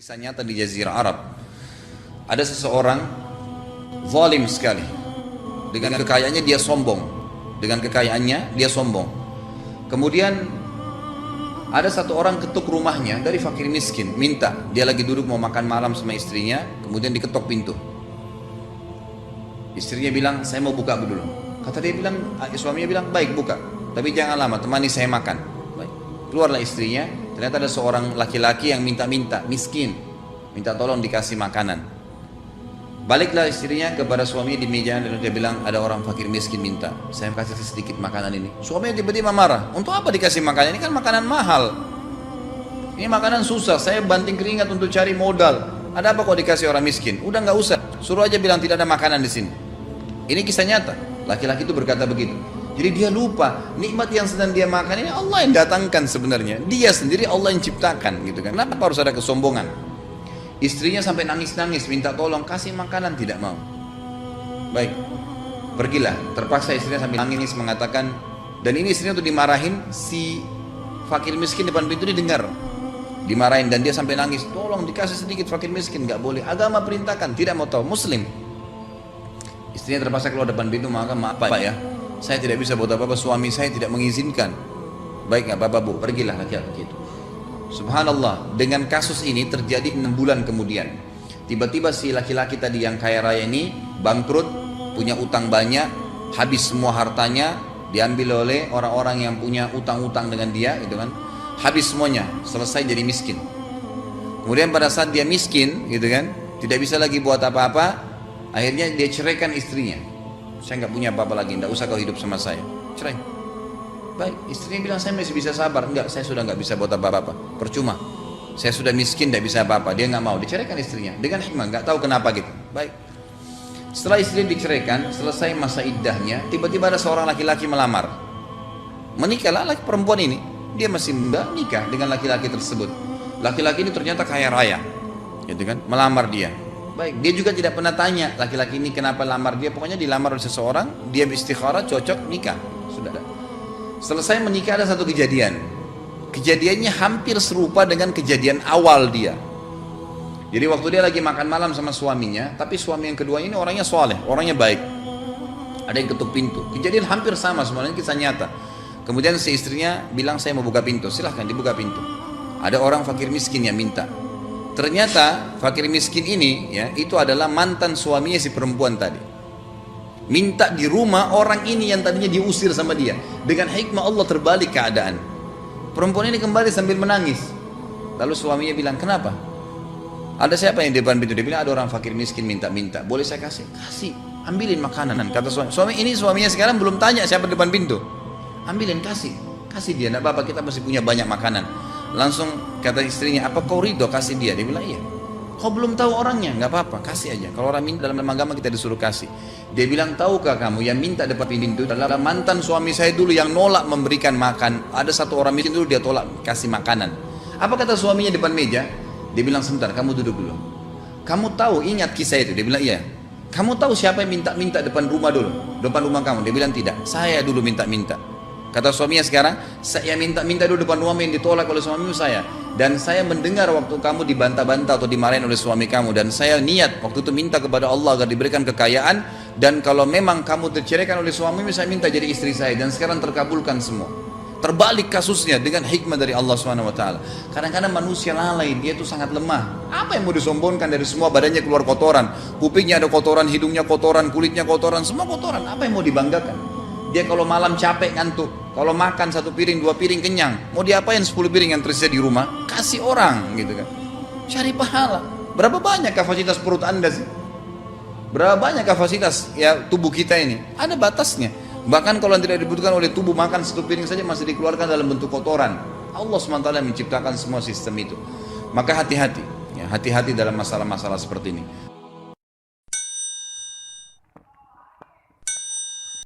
Kisah nyata di Jazirah Arab. Ada seseorang zalim sekali. Dengan kekayaannya dia sombong. Dengan kekayaannya dia sombong. Kemudian ada satu orang ketuk rumahnya dari fakir miskin, minta. Dia lagi duduk mau makan malam sama istrinya, kemudian diketok pintu. Istrinya bilang, saya mau buka dulu. Kata dia bilang, suaminya bilang, baik buka, tapi jangan lama, temani saya makan. Baik. Keluarlah istrinya, ternyata ada seorang laki-laki yang minta-minta, miskin, minta tolong dikasih makanan. Baliklah istrinya kepada suaminya di meja dan dia bilang, ada orang fakir miskin minta, saya kasih sedikit makanan ini. Suaminya tiba-tiba marah, untuk apa dikasih makanan? Ini kan makanan mahal. Ini makanan susah, saya banting keringat untuk cari modal. Ada apa kok dikasih orang miskin? Udah nggak usah, suruh aja bilang tidak ada makanan di sini. Ini kisah nyata. Laki-laki itu berkata begitu. Jadi dia lupa nikmat yang sedang dia makan ini Allah yang datangkan sebenarnya. Dia sendiri Allah yang ciptakan gitu kan. Kenapa harus ada kesombongan? Istrinya sampai nangis-nangis minta tolong kasih makanan, tidak mau. Baik, pergilah. Terpaksa istrinya sambil nangis mengatakan, dan ini istrinya untuk dimarahin, si fakir miskin depan pintu didengar. Dimarahin dan dia sampai nangis, tolong dikasih sedikit fakir miskin, nggak boleh. Agama perintahkan, tidak mau tahu, Muslim. Istrinya terpaksa keluar depan pintu, maka maaf Pak ya, saya tidak bisa buat apa-apa, suami saya tidak mengizinkan. Baik nggak apa-apa Bu, pergilah laki-laki itu. Subhanallah, dengan kasus ini terjadi 6 bulan kemudian. Tiba-tiba si laki-laki tadi yang kaya raya ini bangkrut, punya utang banyak, habis semua hartanya, diambil oleh orang-orang yang punya utang-utang dengan dia, gitu kan. Habis semuanya, selesai jadi miskin. Kemudian pada saat dia miskin, gitu kan, tidak bisa lagi buat apa-apa, akhirnya dia ceraikan istrinya. Saya nggak punya apa-apa lagi, nggak usah kau hidup sama saya, cerai. Baik, istrinya bilang saya masih bisa sabar. Enggak, saya sudah nggak bisa buat apa-apa, percuma. Saya sudah miskin, tidak bisa apa-apa. Dia nggak mau, diceraikan istrinya dengan hikmah, nggak tahu kenapa gitu. Baik. Setelah istrinya diceraikan, selesai masa iddahnya, tiba-tiba ada seorang laki-laki melamar. Menikahlah laki perempuan ini. Dia masih muda, nikah dengan laki-laki tersebut. Laki-laki ini ternyata kaya raya, gitu kan? Melamar dia. Baik, dia juga tidak pernah tanya laki-laki ini kenapa lamar dia. Pokoknya dilamar oleh seseorang, dia istikharah, cocok, nikah, sudah ada. Selesai menikah ada satu kejadian. Kejadiannya hampir serupa dengan kejadian awal dia. Jadi waktu dia lagi makan malam sama suaminya, tapi suami yang kedua ini orangnya soleh, orangnya baik. Ada yang ketuk pintu. Kejadian hampir sama, semuanya kisah nyata. Kemudian si istrinya bilang saya mau buka pintu, silahkan dibuka pintu. Ada orang fakir miskin yang minta. Ternyata fakir miskin ini ya itu adalah mantan suaminya si perempuan tadi. Minta di rumah orang ini yang tadinya diusir sama dia. Dengan hikmah Allah terbalik keadaan. Perempuan ini kembali sambil menangis. Lalu suaminya bilang, kenapa? Ada siapa yang di depan pintu? Dia bilang, ada orang fakir miskin minta-minta. Boleh saya kasih? Kasih, ambilin makanan. Kata suami ini suaminya sekarang belum tanya siapa di depan pintu. Ambilin, kasih. Kasih dia, enggak apa-apa, kita masih punya banyak makanan. Langsung kata istrinya, apa kau ridho kasih dia? Dia bilang, iya. Kau belum tahu orangnya, nggak apa-apa, kasih aja. Kalau orang minta dalam agama kita disuruh kasih. Dia bilang, tahukah kamu yang minta depan pintu adalah mantan suami saya dulu yang nolak memberikan makan. Ada satu orang miskin dulu dia tolak kasih makanan. Apa kata suaminya depan meja? Dia bilang, sebentar, kamu duduk dulu. Kamu tahu, ingat kisah itu? Dia bilang, iya. Kamu tahu siapa yang minta-minta depan rumah dulu? Depan rumah kamu? Dia bilang, tidak. Saya dulu minta-minta. Kata suaminya sekarang, saya minta-minta dulu depan rumah yang ditolak oleh suamimu saya. Dan saya mendengar waktu kamu dibantah-bantah atau dimarahin oleh suami kamu. Dan saya niat waktu itu minta kepada Allah agar diberikan kekayaan. Dan kalau memang kamu terceraikan oleh suamimu, saya minta jadi istri saya. Dan sekarang terkabulkan semua. Terbalik kasusnya dengan hikmah dari Allah SWT. Kadang-kadang manusia lalai, dia itu sangat lemah. Apa yang mau disombongkan dari semua badannya keluar kotoran? Kupingnya ada kotoran, hidungnya kotoran, kulitnya kotoran, semua kotoran. Apa yang mau dibanggakan? Dia kalau malam capek ngantuk, kalau makan 1 piring 2 piring kenyang, mau diapain 10 piring yang tersisa di rumah? Kasih orang gitu kan. Cari pahala. Berapa banyak kapasitas perut Anda sih? Berapa banyak kapasitas ya tubuh kita ini? Ada batasnya. Bahkan kalau tidak dibutuhkan oleh tubuh, makan 1 piring saja masih dikeluarkan dalam bentuk kotoran. Allah SWT menciptakan semua sistem itu. Maka hati-hati, ya, hati-hati dalam masalah-masalah seperti ini.